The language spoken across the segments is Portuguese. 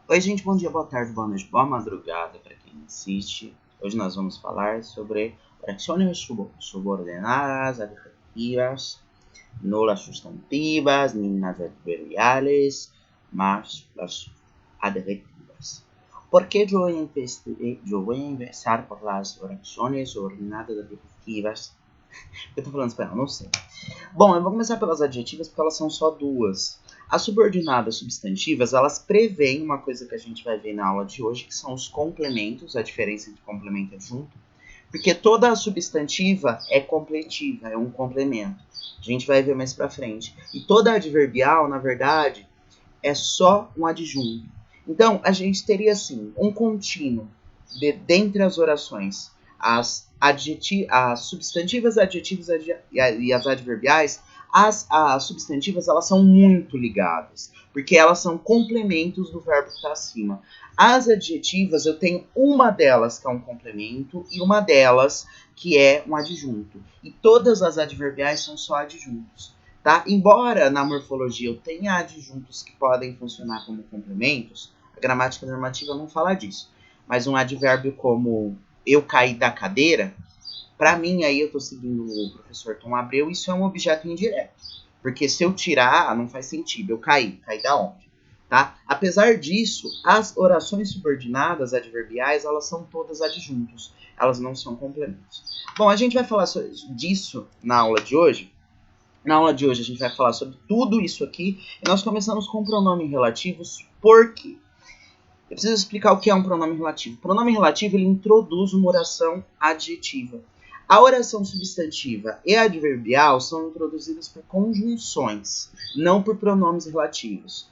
Oi, gente, bom dia, boa tarde, boa noite, boa madrugada para quem assiste. Hoje nós vamos falar sobre oraciones subordinadas, adjetivas, no las sustantivas ni las adverbiales, mas las adjetivas. ¿Por qué yo voy a empezar por las oraciones subordinadas adjetivas? Eu tô falando espanhol, não sei. Bom, eu vou começar pelas adjetivas porque elas são só duas. As subordinadas substantivas, elas preveem uma coisa que a gente vai ver na aula de hoje, que são os complementos, a diferença entre complemento e adjunto. Porque toda substantiva é completiva, é um complemento. A gente vai ver mais pra frente. E toda adverbial, na verdade, é só um adjunto. Então, a gente teria, assim, um contínuo dentre as orações. As substantivas, adjetivos e as adverbiais, as substantivas, elas são muito ligadas, porque elas são complementos do verbo que está acima. As adjetivas, eu tenho uma delas que é um complemento e uma delas que é um adjunto. E todas as adverbiais são só adjuntos. Tá? Embora na morfologia eu tenha adjuntos que podem funcionar como complementos, a gramática normativa não fala disso. Mas um advérbio como eu caí da cadeira, para mim, aí eu estou seguindo o professor Tom Abreu, isso é um objeto indireto. Porque se eu tirar, não faz sentido. Eu caí da onde? Tá? Apesar disso, as orações subordinadas adverbiais, elas são todas adjuntos. Elas não são complementos. Bom, a gente vai falar disso na aula de hoje. Na aula de hoje a gente vai falar sobre tudo isso aqui. E nós começamos com pronomes relativos. Por quê? Eu preciso explicar o que é um pronome relativo. O pronome relativo, ele introduz uma oração adjetiva. A oração substantiva e adverbial são introduzidas por conjunções, não por pronomes relativos.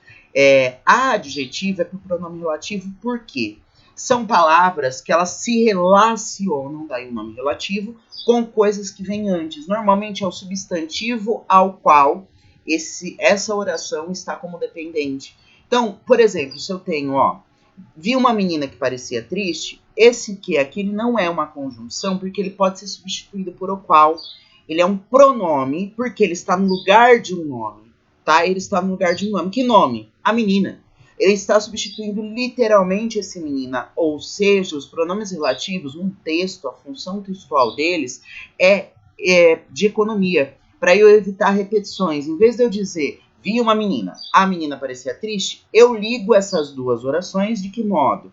A adjetiva é por pronome relativo por quê? São palavras que elas se relacionam, daí o nome relativo, com coisas que vêm antes. Normalmente é o substantivo ao qual essa oração está como dependente. Então, por exemplo, se eu tenho, vi uma menina que parecia triste, esse que aqui ele não é uma conjunção, porque ele pode ser substituído por o qual. Ele é um pronome, porque ele está no lugar de um nome, tá? Ele está no lugar de um nome. Que nome? A menina. Ele está substituindo literalmente esse menina, ou seja, os pronomes relativos, um texto, a função textual deles é de economia, para eu evitar repetições. Em vez de eu dizer vi uma menina, a menina parecia triste, eu ligo essas duas orações de que modo?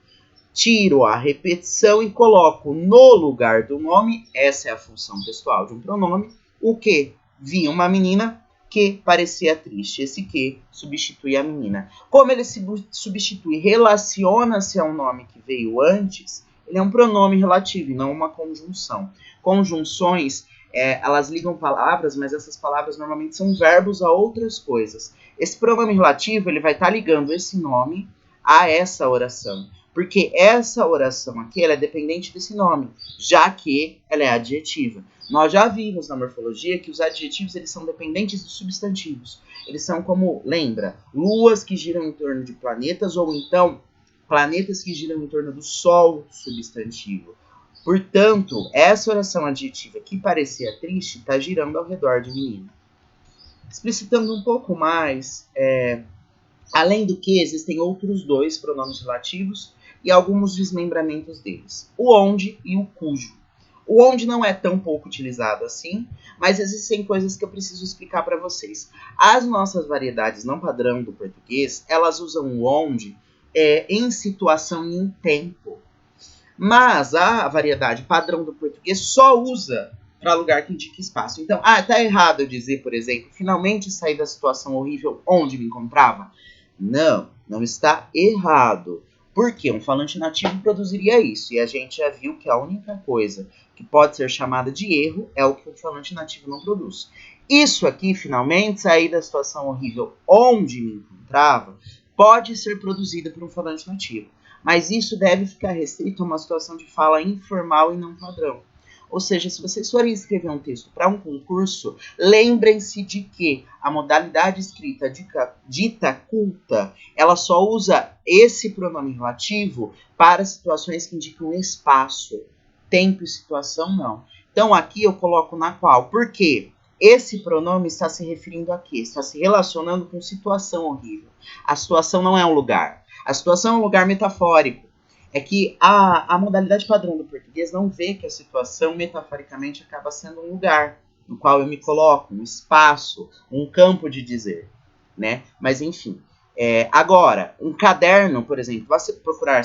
Tiro a repetição e coloco no lugar do nome, essa é a função textual de um pronome, o que? Vi uma menina que parecia triste. Esse que substitui a menina. Como ele se substitui, relaciona-se ao nome que veio antes, ele é um pronome relativo e não uma conjunção. Conjunções, elas ligam palavras, mas essas palavras normalmente são verbos a outras coisas. Esse pronome relativo, ele vai estar ligando esse nome a essa oração. Porque essa oração aqui, ela é dependente desse nome, já que ela é adjetiva. Nós já vimos na morfologia que os adjetivos, eles são dependentes dos substantivos. Eles são como, lembra, luas que giram em torno de planetas, ou então planetas que giram em torno do Sol, substantivo. Portanto, essa oração adjetiva que parecia triste está girando ao redor de menina. Explicitando um pouco mais, além do que, existem outros dois pronomes relativos e alguns desmembramentos deles. O onde e o cujo. O onde não é tão pouco utilizado assim, mas existem coisas que eu preciso explicar para vocês. As nossas variedades não padrão do português, elas usam o onde em situação e em tempo. Mas a variedade padrão do português só usa para lugar que indica espaço. Então, tá errado eu dizer, por exemplo, finalmente saí da situação horrível onde me encontrava? Não, não está errado. Porque um falante nativo produziria isso. E a gente já viu que a única coisa que pode ser chamada de erro é o que o falante nativo não produz. Isso aqui, finalmente, sair da situação horrível onde me encontrava, pode ser produzido por um falante nativo. Mas isso deve ficar restrito a uma situação de fala informal e não padrão. Ou seja, se vocês forem escrever um texto para um concurso, lembrem-se de que a modalidade escrita dita culta, ela só usa esse pronome relativo para situações que indicam espaço. Tempo e situação, não. Então, aqui eu coloco na qual. Por quê? Esse pronome está se referindo a quê? Está se relacionando com situação horrível. A situação não é um lugar. A situação é um lugar metafórico. É que a modalidade padrão do português não vê que a situação metaforicamente acaba sendo um lugar no qual eu me coloco, um espaço, um campo de dizer, né? Mas enfim. Agora, um caderno, por exemplo, você procurar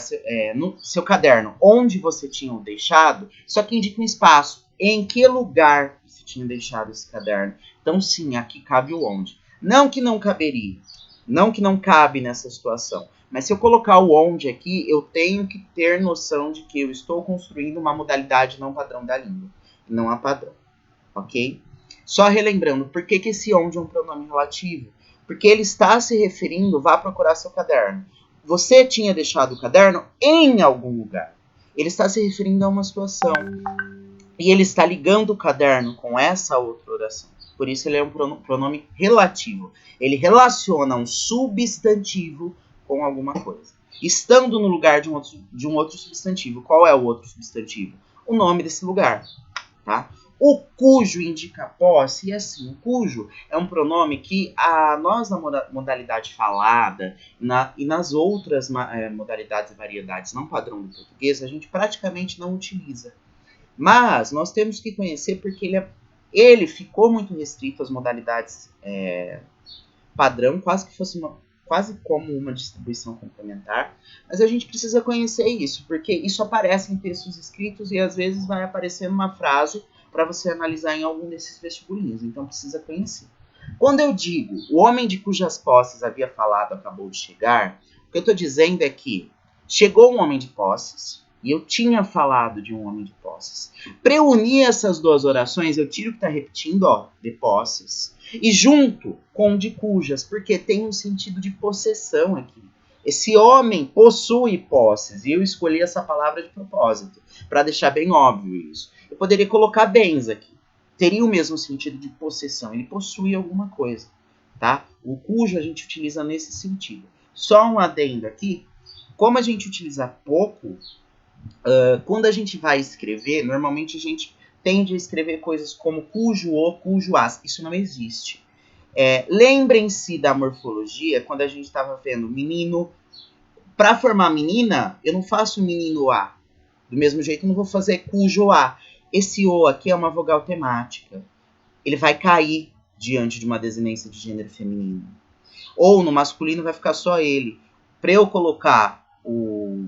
no seu caderno onde você tinha o deixado, só que indica um espaço. Em que lugar você tinha deixado esse caderno? Então, sim, aqui cabe o onde. Não que não caberia, não que não cabe nessa situação. Mas se eu colocar o onde aqui, eu tenho que ter noção de que eu estou construindo uma modalidade não padrão da língua. Não a padrão, ok? Só relembrando, por que esse onde é um pronome relativo? Porque ele está se referindo, vá procurar seu caderno. Você tinha deixado o caderno em algum lugar. Ele está se referindo a uma situação. E ele está ligando o caderno com essa outra oração. Por isso ele é um pronome relativo. Ele relaciona um substantivo com alguma coisa. Estando no lugar de um outro substantivo. Qual é o outro substantivo? O nome desse lugar. Tá? O cujo indica posse, e assim, o cujo é um pronome que nós na modalidade falada e nas outras modalidades e variedades não padrão do português, a gente praticamente não utiliza. Mas nós temos que conhecer porque ele ficou muito restrito às modalidades padrão, quase como uma distribuição complementar. Mas a gente precisa conhecer isso, porque isso aparece em textos escritos e às vezes vai aparecer numa frase para você analisar em algum desses vestibulinhos. Então precisa conhecer. Quando eu digo o homem de cujas posses havia falado acabou de chegar, o que eu estou dizendo é que chegou um homem de posses, e eu tinha falado de um homem de posses. Para eu unir essas duas orações, eu tiro o que está repetindo, de posses. E junto com de cujas, porque tem um sentido de possessão aqui. Esse homem possui posses. E eu escolhi essa palavra de propósito, para deixar bem óbvio isso. Eu poderia colocar bens aqui. Teria o mesmo sentido de possessão. Ele possui alguma coisa. Tá? O cujo a gente utiliza nesse sentido. Só um adendo aqui. Como a gente utiliza pouco... quando a gente vai escrever, normalmente a gente tende a escrever coisas como cujo ou cujo as. Isso não existe. Lembrem-se da morfologia, quando a gente estava vendo menino. Para formar menina, eu não faço menino a. Do mesmo jeito, eu não vou fazer cujo a. Esse o aqui é uma vogal temática. Ele vai cair diante de uma desinência de gênero feminino. Ou no masculino vai ficar só ele. Para eu colocar o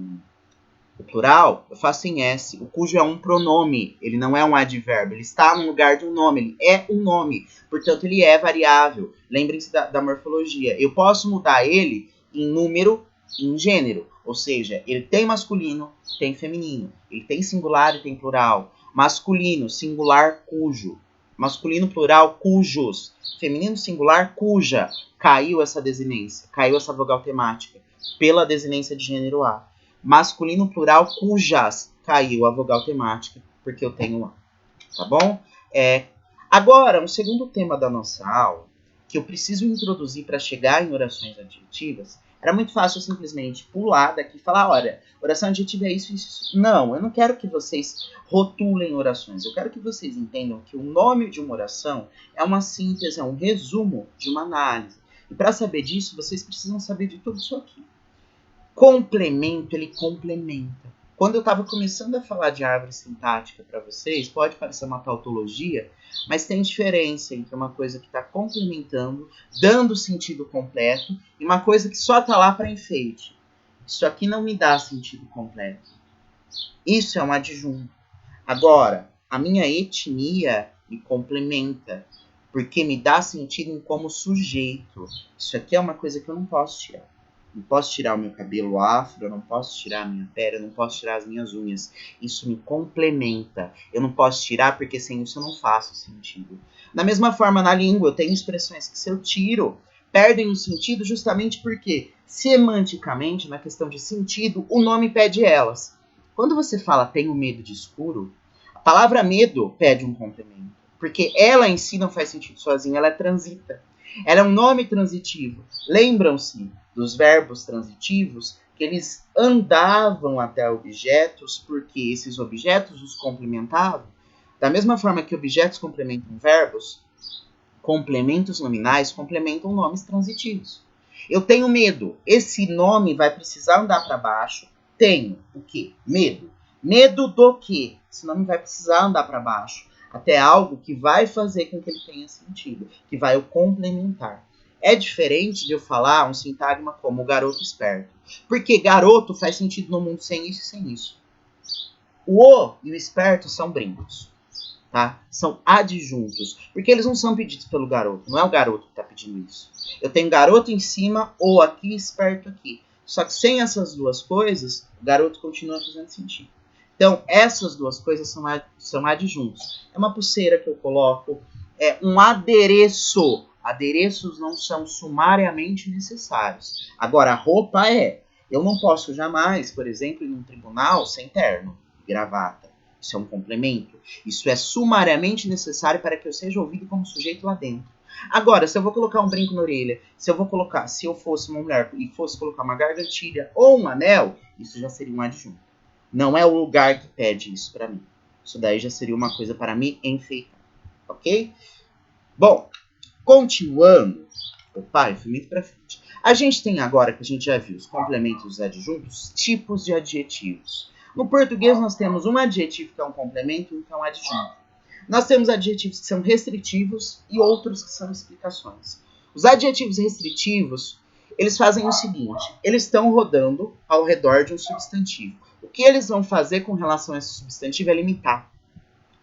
plural, eu faço em S. O cujo é um pronome, ele não é um advérbio. Ele está no lugar de um nome, ele é um nome. Portanto, ele é variável. Lembrem-se da morfologia. Eu posso mudar ele em número e em gênero. Ou seja, ele tem masculino, tem feminino. Ele tem singular e tem plural. Masculino, singular, cujo. Masculino, plural, cujos. Feminino, singular, cuja. Caiu essa desinência, caiu essa vogal temática pela desinência de gênero A. Masculino plural, cujas, caiu a vogal temática, porque eu tenho lá. Tá bom? Agora, um segundo tema da nossa aula, que eu preciso introduzir para chegar em orações adjetivas, era muito fácil simplesmente pular daqui e falar, olha, oração adjetiva é isso, isso. Não, eu não quero que vocês rotulem orações. Eu quero que vocês entendam que o nome de uma oração é uma síntese, é um resumo de uma análise. E para saber disso, vocês precisam saber de tudo isso aqui. Complemento, ele complementa. Quando eu estava começando a falar de árvore sintática para vocês, pode parecer uma tautologia, mas tem diferença entre uma coisa que está complementando, dando sentido completo, e uma coisa que só está lá para enfeite. Isso aqui não me dá sentido completo. Isso é um adjunto. Agora, a minha etnia me complementa, porque me dá sentido em como sujeito. Isso aqui é uma coisa que eu não posso tirar. Não posso tirar o meu cabelo afro, eu não posso tirar a minha pele, eu não posso tirar as minhas unhas. Isso me complementa. Eu não posso tirar porque sem isso eu não faço sentido. Da mesma forma, na língua, eu tenho expressões que se eu tiro, perdem o sentido justamente porque, semanticamente, na questão de sentido, o nome pede elas. Quando você fala tenho medo de escuro, a palavra medo pede um complemento. Porque ela em si não faz sentido sozinha, ela é transita. Ela é um nome transitivo. Lembram-se dos verbos transitivos, que eles andavam até objetos porque esses objetos os complementavam. Da mesma forma que objetos complementam verbos, complementos nominais complementam nomes transitivos. Eu tenho medo. Esse nome vai precisar andar para baixo. Tenho o quê? Medo. Medo do quê? Esse nome vai precisar andar para baixo. Até algo que vai fazer com que ele tenha sentido. Que vai o complementar. É diferente de eu falar um sintagma como o garoto esperto. Porque garoto faz sentido no mundo sem isso e sem isso. O e o esperto são brincos. Tá? São adjuntos. Porque eles não são pedidos pelo garoto. Não é o garoto que está pedindo isso. Eu tenho garoto em cima ou aqui, esperto aqui. Só que sem essas duas coisas, o garoto continua fazendo sentido. Então, essas duas coisas são adjuntos. É uma pulseira que eu coloco. É um adereço. Adereços não são sumariamente necessários. Agora, a roupa é. Eu não posso jamais, por exemplo, ir num tribunal sem terno, gravata. Isso é um complemento. Isso é sumariamente necessário para que eu seja ouvido como sujeito lá dentro. Agora, se eu vou colocar um brinco na orelha, se eu fosse uma mulher e fosse colocar uma gargantilha ou um anel, isso já seria um adjunto. Não é o lugar que pede isso para mim. Isso daí já seria uma coisa para me enfeitar. Ok? Bom, continuando. Opa, eu fui muito pra frente. A gente tem agora, que a gente já viu, os complementos e os adjuntos, tipos de adjetivos. No português, nós temos um adjetivo que é um complemento e um que é um adjunto. Nós temos adjetivos que são restritivos e outros que são explicações. Os adjetivos restritivos, eles fazem o seguinte. Eles estão rodando ao redor de um substantivo. O que eles vão fazer com relação a esse substantivo é limitar.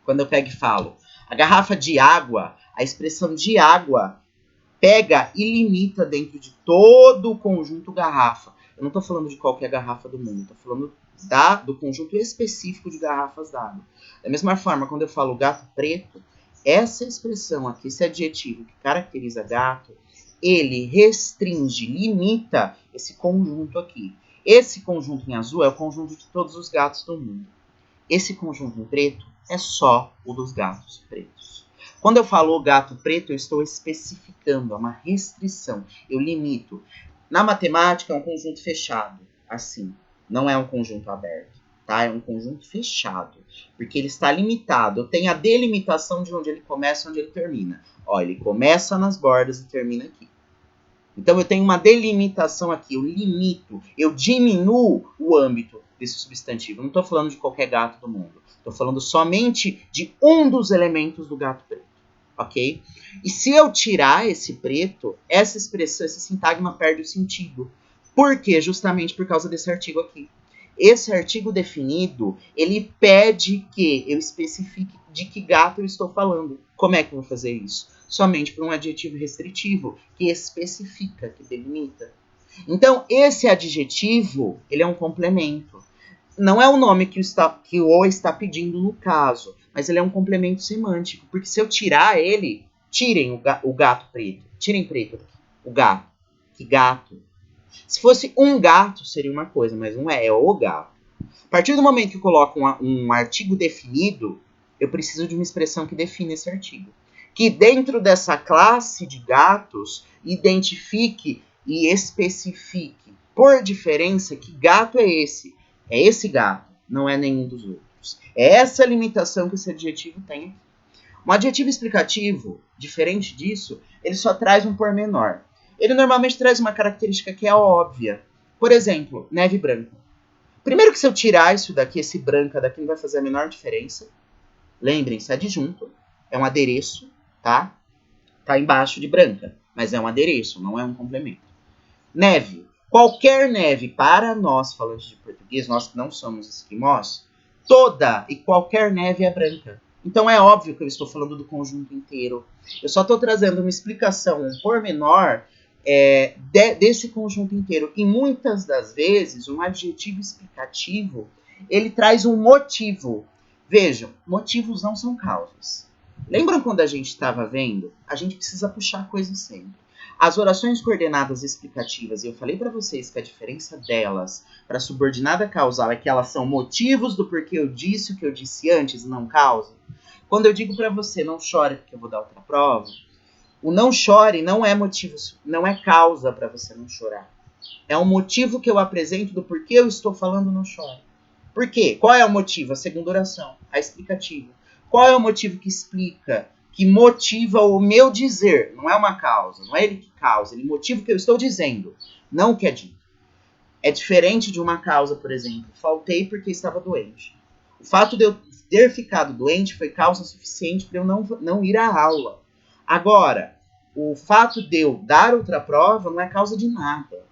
Quando eu pego e falo, a garrafa de água, a expressão de água pega e limita dentro de todo o conjunto garrafa. Eu não estou falando de qualquer garrafa do mundo, estou falando do conjunto específico de garrafas d'água. Da mesma forma, quando eu falo gato preto, essa expressão aqui, esse adjetivo que caracteriza gato, ele restringe, limita esse conjunto aqui. Esse conjunto em azul é o conjunto de todos os gatos do mundo. Esse conjunto em preto é só o dos gatos pretos. Quando eu falo gato preto, eu estou especificando, é uma restrição, eu limito. Na matemática é um conjunto fechado, assim, não é um conjunto aberto, tá? É um conjunto fechado, porque ele está limitado. Eu tenho a delimitação de onde ele começa e onde ele termina. Ó, ele começa nas bordas e termina aqui. Então eu tenho uma delimitação aqui, eu limito, eu diminuo o âmbito desse substantivo. Eu não estou falando de qualquer gato do mundo, estou falando somente de um dos elementos do gato preto. Ok? E se eu tirar esse preto, essa expressão, esse sintagma perde o sentido. Por quê? Justamente por causa desse artigo aqui. Esse artigo definido, ele pede que eu especifique de que gato eu estou falando. Como é que eu vou fazer isso? Somente por um adjetivo restritivo, que especifica, que delimita. Então, esse adjetivo, ele é um complemento. Não é o nome que o O está pedindo no caso, mas ele é um complemento semântico, porque se eu tirar ele, tirem o gato preto. Tirem preto aqui. O gato. Que gato? Se fosse um gato, seria uma coisa, mas não é o gato. A partir do momento que eu coloco um artigo definido, eu preciso de uma expressão que define esse artigo. Que dentro dessa classe de gatos, identifique e especifique, por diferença, que gato é esse. É esse gato, não é nenhum dos outros. É essa limitação que esse adjetivo tem. Um adjetivo explicativo, diferente disso, ele só traz um pormenor. Ele normalmente traz uma característica que é óbvia. Por exemplo, neve branca. Primeiro que se eu tirar isso daqui, esse branca daqui, não vai fazer a menor diferença. Lembrem-se, adjunto é um adereço, tá? Tá embaixo de branca, mas é um adereço, não é um complemento. Neve. Qualquer neve, para nós falantes de português, nós que não somos esquimós, toda e qualquer neve é branca. Então é óbvio que eu estou falando do conjunto inteiro. Eu só estou trazendo uma explicação, um pormenor desse conjunto inteiro. E muitas das vezes, um adjetivo explicativo, ele traz um motivo. Vejam, motivos não são causas. Lembram quando a gente estava vendo? A gente precisa puxar coisas sempre. As orações coordenadas explicativas, e eu falei para vocês que a diferença delas para subordinada causal é que elas são motivos do porquê eu disse o que eu disse antes e não causa. Quando eu digo para você não chore porque eu vou dar outra prova, o não chore não é motivo, não é causa para você não chorar. É um motivo que eu apresento do porquê eu estou falando não chore. Por quê? Qual é o motivo? A segunda oração, a explicativa. Qual é o motivo que explica que motiva o meu dizer. Não é uma causa, não é ele que causa, ele motiva o que eu estou dizendo, não o que é dito. É diferente de uma causa, por exemplo, faltei porque estava doente. O fato de eu ter ficado doente foi causa suficiente para eu não ir à aula. Agora, o fato de eu dar outra prova não é causa de nada.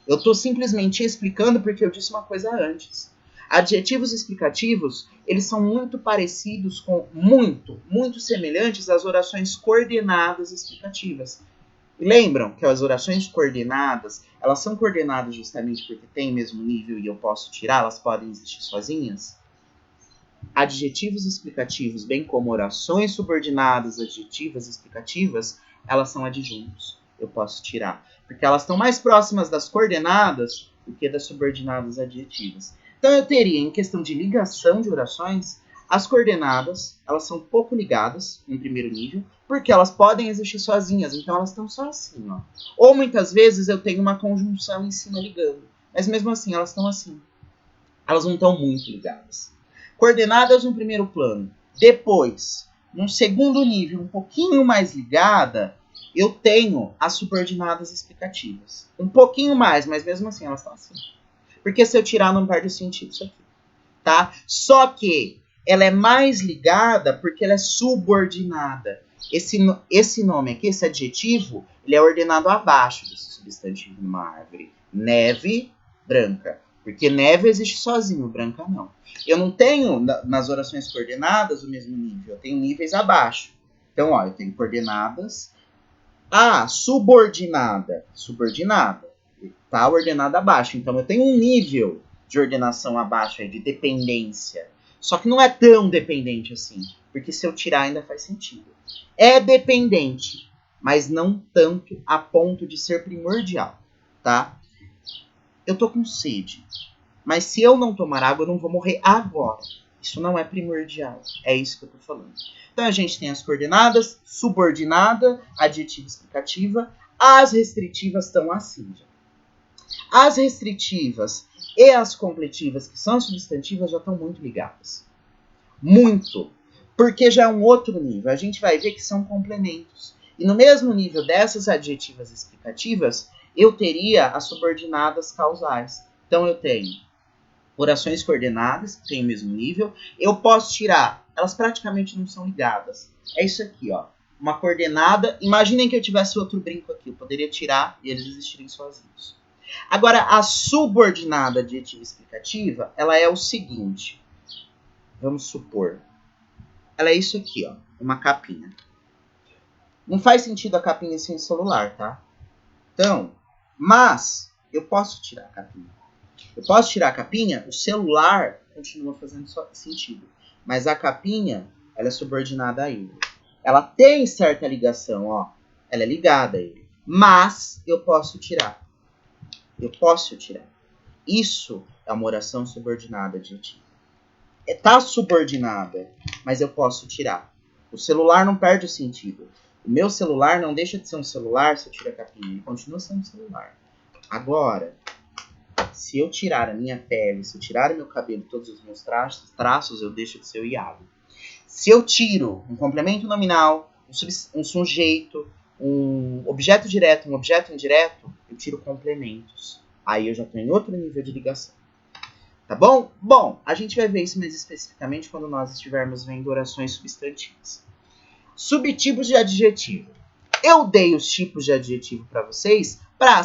Eu estou simplesmente explicando porque eu disse uma coisa antes. Adjetivos explicativos, eles são muito parecidos com, muito semelhantes às orações coordenadas explicativas. E lembram que as orações coordenadas, elas são coordenadas justamente porque têm o mesmo nível e eu posso tirar, elas podem existir sozinhas? Adjetivos explicativos, bem como orações subordinadas, adjetivas explicativas, elas são adjuntos. Eu posso tirar. Porque elas estão mais próximas das coordenadas do que das subordinadas adjetivas. Então eu teria, em questão de ligação de orações, as coordenadas, elas são pouco ligadas, em primeiro nível, porque elas podem existir sozinhas, então elas estão só assim, ó. Ou muitas vezes eu tenho uma conjunção em cima ligando, mas mesmo assim elas estão assim. Elas não estão muito ligadas. Coordenadas no primeiro plano. Depois, num segundo nível, um pouquinho mais ligada, eu tenho as subordinadas explicativas. Um pouquinho mais, mas mesmo assim elas estão assim. Porque se eu tirar, não perde o sentido isso aqui. Tá? Só que ela é mais ligada porque ela é subordinada. Esse nome aqui, esse adjetivo, ele é ordenado abaixo desse substantivo numa árvore. Neve, branca. Porque neve existe sozinho, branca não. Eu não tenho nas orações coordenadas o mesmo nível. Eu tenho níveis abaixo. Então, ó, eu tenho coordenadas. Subordinada. Subordinada. Tá ordenada abaixo. Então, eu tenho um nível de ordenação abaixo aí, de dependência. Só que não é tão dependente assim. Porque se eu tirar ainda faz sentido. É dependente, mas não tanto a ponto de ser primordial, tá? Eu tô com sede, mas se eu não tomar água eu não vou morrer agora. Isso não é primordial, é isso que eu tô falando. Então a gente tem as coordenadas, subordinada, adjetiva explicativa, as restritivas estão assim, já. As restritivas e as completivas, que são substantivas, já estão muito ligadas. Muito. Porque já é um outro nível. A gente vai ver que são complementos. E no mesmo nível dessas adjetivas explicativas, eu teria as subordinadas causais. Então eu tenho orações coordenadas, que têm o mesmo nível. Eu posso tirar. Elas praticamente não são ligadas. É isso aqui, ó. Uma coordenada. Imaginem que eu tivesse outro brinco aqui. Eu poderia tirar e eles existirem sozinhos. Agora, a subordinada adjetiva explicativa, ela é o seguinte. Vamos supor. Ela é isso aqui, ó. Uma capinha. Não faz sentido a capinha sem celular, tá? Então, mas eu posso tirar a capinha. Eu posso tirar a capinha, o celular continua fazendo sentido. Mas a capinha, ela é subordinada a ele. Ela tem certa ligação, ó. Ela é ligada a ele. Mas eu posso tirar. Eu posso tirar. Isso é uma oração subordinada adjetiva. Tá subordinada, mas eu posso tirar. O celular não perde o sentido. O meu celular não deixa de ser um celular se eu tirar a capinha. Ele continua sendo um celular. Agora, se eu tirar a minha pele, se eu tirar o meu cabelo, todos os meus traços, eu deixo de ser o Iago. Se eu tiro um complemento nominal, um sujeito, um objeto direto, um objeto indireto, eu tiro complementos. Aí eu já estou em outro nível de ligação. Tá bom? Bom, a gente vai ver isso mais especificamente quando nós estivermos vendo orações substantivas. Subtipos de adjetivo. Eu dei os tipos de adjetivo para vocês para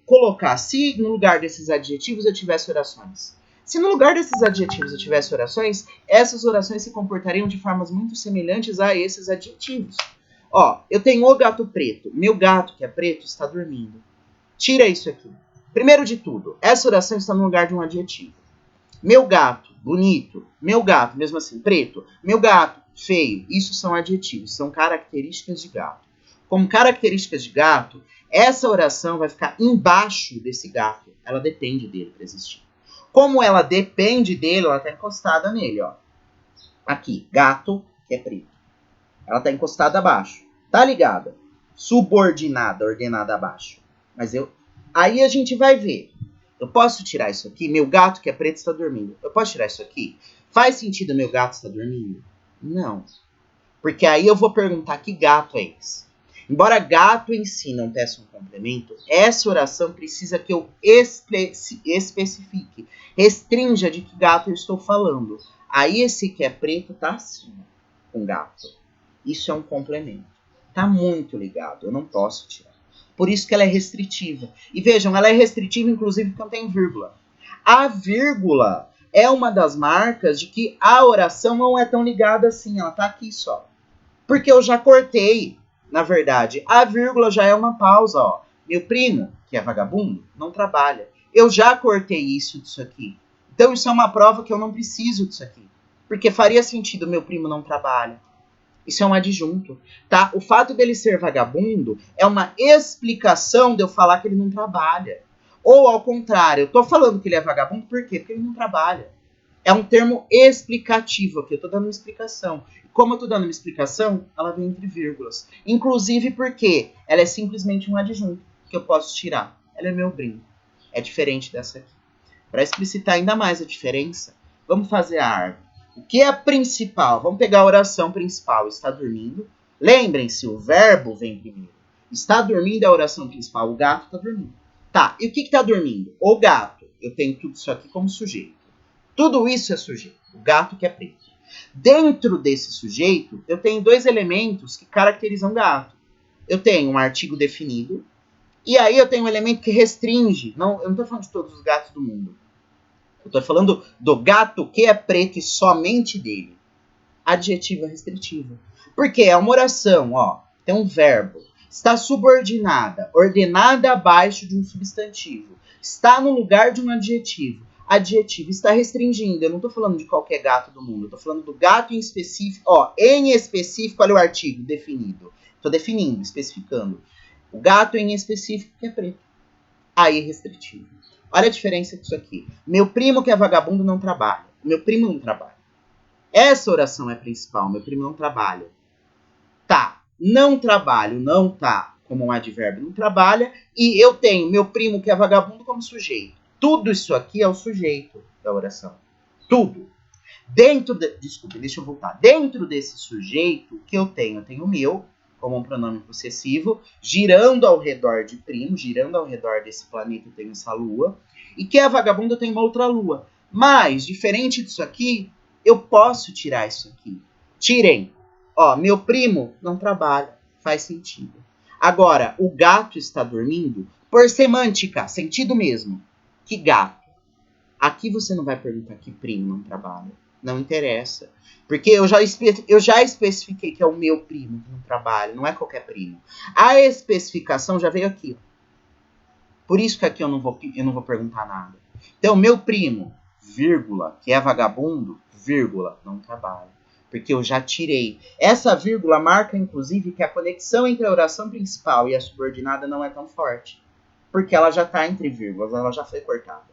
colocar se no lugar desses adjetivos eu tivesse orações. Se no lugar desses adjetivos eu tivesse orações, essas orações se comportariam de formas muito semelhantes a esses adjetivos. Ó, eu tenho o gato preto. Meu gato, que é preto, está dormindo. Tira isso aqui. Primeiro de tudo, essa oração está no lugar de um adjetivo. Meu gato, bonito. Meu gato, mesmo assim, preto. Meu gato, feio. Isso são adjetivos, são características de gato. Como características de gato, essa oração vai ficar embaixo desse gato. Ela depende dele para existir. Como ela depende dele, ela está encostada nele, ó. Aqui, gato, que é preto. Ela está encostada abaixo. Tá ligada? Subordinada, ordenada abaixo. Aí a gente vai ver. Eu posso tirar isso aqui? Meu gato, que é preto, está dormindo. Eu posso tirar isso aqui? Faz sentido meu gato estar dormindo? Não. Porque aí eu vou perguntar que gato é esse. Embora gato em si não peça um complemento, essa oração precisa que eu especifique, restrinja de que gato eu estou falando. Aí esse que é preto tá acima com gato. Isso é um complemento. Tá muito ligado, eu não posso tirar. Por isso que ela é restritiva. E vejam, ela é restritiva inclusive porque não tem vírgula. A vírgula é uma das marcas de que a oração não é tão ligada assim, ela tá aqui só. Porque eu já cortei, na verdade. A vírgula já é uma pausa, ó. Meu primo, que é vagabundo, não trabalha. Eu já cortei isso disso aqui. Então isso é uma prova que eu não preciso disso aqui. Porque faria sentido meu primo não trabalha. Isso é um adjunto, tá? O fato dele ser vagabundo é uma explicação de eu falar que ele não trabalha. Ou ao contrário, eu tô falando que ele é vagabundo por quê? Porque ele não trabalha. É um termo explicativo aqui, eu tô dando uma explicação. Como eu tô dando uma explicação, ela vem entre vírgulas. Inclusive porque ela é simplesmente um adjunto que eu posso tirar. Ela é meu brinco. É diferente dessa aqui. Para explicitar ainda mais a diferença, vamos fazer a árvore. O que é principal? Vamos pegar a oração principal. Está dormindo. Lembrem-se, o verbo vem primeiro. Está dormindo é a oração principal. O gato está dormindo. Tá, e o que está dormindo? O gato. Eu tenho tudo isso aqui como sujeito. Tudo isso é sujeito. O gato que é preto. Dentro desse sujeito, eu tenho dois elementos que caracterizam gato. Eu tenho um artigo definido. E aí eu tenho um elemento que restringe. Não, eu não estou falando de todos os gatos do mundo. Eu estou falando do gato que é preto e somente dele. Adjetiva restritiva. Porque é uma oração, ó. Tem um verbo. Está subordinada, ordenada abaixo de um substantivo. Está no lugar de um adjetivo. Adjetivo está restringindo. Eu não estou falando de qualquer gato do mundo. Eu estou falando do gato em específico. Ó, em específico, olha o artigo definido. Estou definindo, especificando. O gato em específico que é preto. Aí restritivo. Olha a diferença disso aqui. Meu primo que é vagabundo não trabalha. Meu primo não trabalha. Essa oração é principal. Meu primo não trabalha. Tá. Não trabalho, não tá como um advérbio, não trabalha. E eu tenho meu primo que é vagabundo como sujeito. Tudo isso aqui é o sujeito da oração. Tudo. Desculpa, deixa eu voltar. Dentro desse sujeito que eu tenho o meu, como um pronome possessivo, girando ao redor de primo, girando ao redor desse planeta eu tenho essa lua, e que é vagabundo eu tenho uma outra lua. Mas, diferente disso aqui, eu posso tirar isso aqui. Tirem. Ó, meu primo não trabalha, faz sentido. Agora, o gato está dormindo, por semântica, sentido mesmo. Que gato? Aqui você não vai perguntar que primo não trabalha. Não interessa. Porque eu já especifiquei que é o meu primo que não trabalha. Não é qualquer primo. A especificação já veio aqui. Por isso que aqui eu não vou perguntar nada. Então, meu primo, vírgula, que é vagabundo, vírgula, não trabalha. Porque eu já tirei. Essa vírgula marca, inclusive, que a conexão entre a oração principal e a subordinada não é tão forte. Porque ela já está entre vírgulas, ela já foi cortada.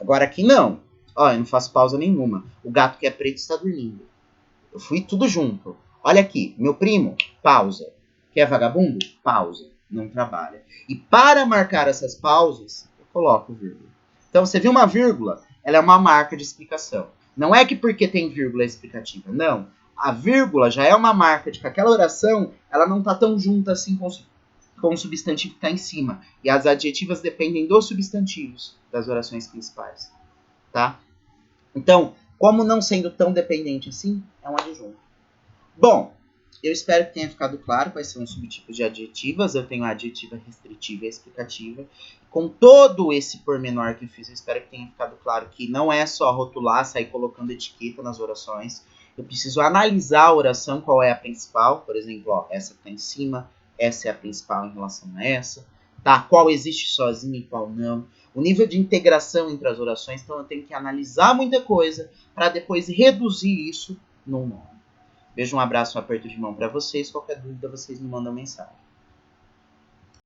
Agora aqui não. Ó, eu não faço pausa nenhuma. O gato que é preto está dormindo. Eu fui tudo junto. Olha aqui, meu primo, pausa. Que é vagabundo? Pausa. Não trabalha. E para marcar essas pausas, eu coloco vírgula. Então, você viu uma vírgula? Ela é uma marca de explicação. Não é que porque tem vírgula é explicativa. Não. A vírgula já é uma marca de que aquela oração ela não está tão junta assim com o substantivo que está em cima. E as adjetivas dependem dos substantivos das orações principais. Tá? Então, como não sendo tão dependente assim, é um adjunto. Bom, eu espero que tenha ficado claro quais são os subtipos de adjetivas. Eu tenho a adjetiva restritiva e a explicativa. Com todo esse pormenor que eu fiz, eu espero que tenha ficado claro que não é só rotular, sair colocando etiqueta nas orações. Eu preciso analisar a oração, qual é a principal. Por exemplo, ó, essa que está em cima, essa é a principal em relação a essa. Tá? Qual existe sozinha e qual não. O nível de integração entre as orações, então eu tenho que analisar muita coisa para depois reduzir isso num nome. Beijo, um abraço, um aperto de mão para vocês. Qualquer dúvida, vocês me mandam mensagem.